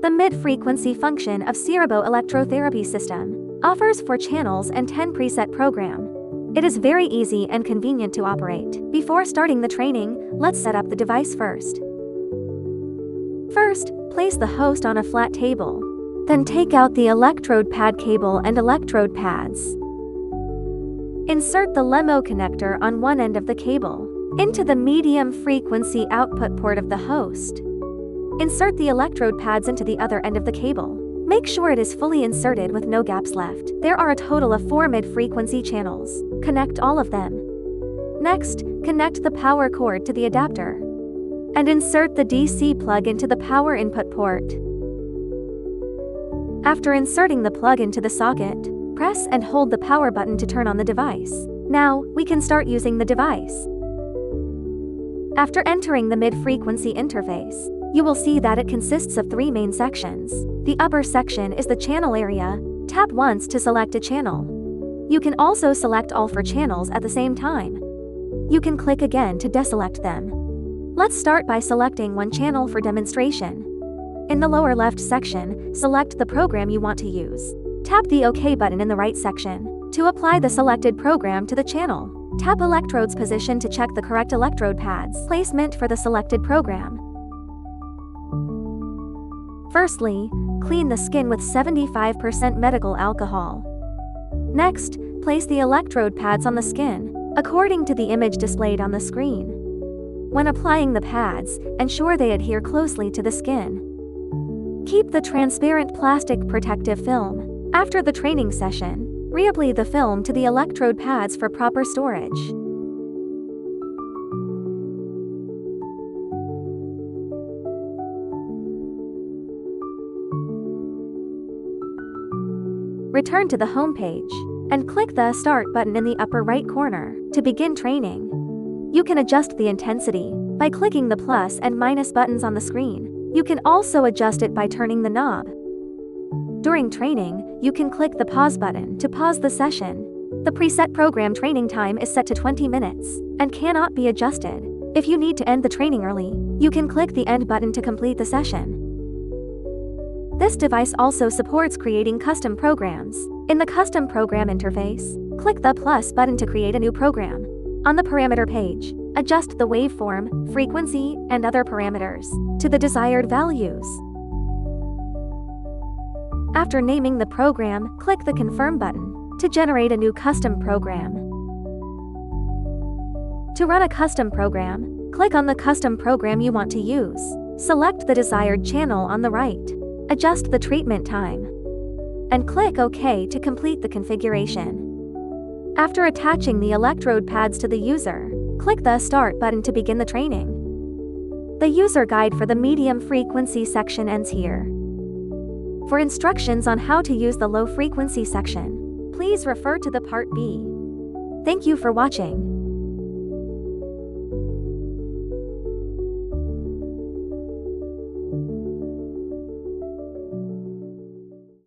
The mid-frequency function of Syrebo Electrotherapy system offers 4 channels and 10 preset program. It is very easy and convenient to operate. Before starting the training, let's set up the device first. First, place the host on a flat table. Then take out the electrode pad cable and electrode pads. Insert the LEMO connector on one end of the cable into the medium frequency output port of the host. Insert the electrode pads into the other end of the cable. Make sure it is fully inserted with no gaps left. There are a total of 4 mid-frequency channels. Connect all of them. Next, connect the power cord to the adapter and insert the DC plug into the power input port. After inserting the plug into the socket, press and hold the power button to turn on the device. Now, we can start using the device. After entering the mid-frequency interface, you will see that it consists of 3 main sections. The upper section is the channel area. Tap once to select a channel. You can also select all 4 channels at the same time. You can click again to deselect them. Let's start by selecting one channel for demonstration. In the lower left section, select the program you want to use. Tap the OK button in the right section to apply the selected program to the channel. Tap electrode's position to check the correct electrode pads placement for the selected program. Firstly, clean the skin with 75% medical alcohol. Next, place the electrode pads on the skin, according to the image displayed on the screen. When applying the pads, ensure they adhere closely to the skin. Keep the transparent plastic protective film. After the training session, reapply the film to the electrode pads for proper storage. Return to the home page and click the Start button in the upper right corner to begin training. You can adjust the intensity by clicking the plus and minus buttons on the screen. You can also adjust it by turning the knob. During training, you can click the pause button to pause the session. The preset program training time is set to 20 minutes and cannot be adjusted. If you need to end the training early, you can click the end button to complete the session. This device also supports creating custom programs. In the custom program interface, click the plus button to create a new program. On the parameter page, adjust the waveform, frequency, and other parameters to the desired values. After naming the program, click the Confirm button to generate a new custom program. To run a custom program, click on the custom program you want to use. Select the desired channel on the right. Adjust the treatment time. And click OK to complete the configuration. After attaching the electrode pads to the user, click the Start button to begin the training. The user guide for the medium frequency section ends here. For instructions on how to use the low frequency section, please refer to the Part B. Thank you for watching.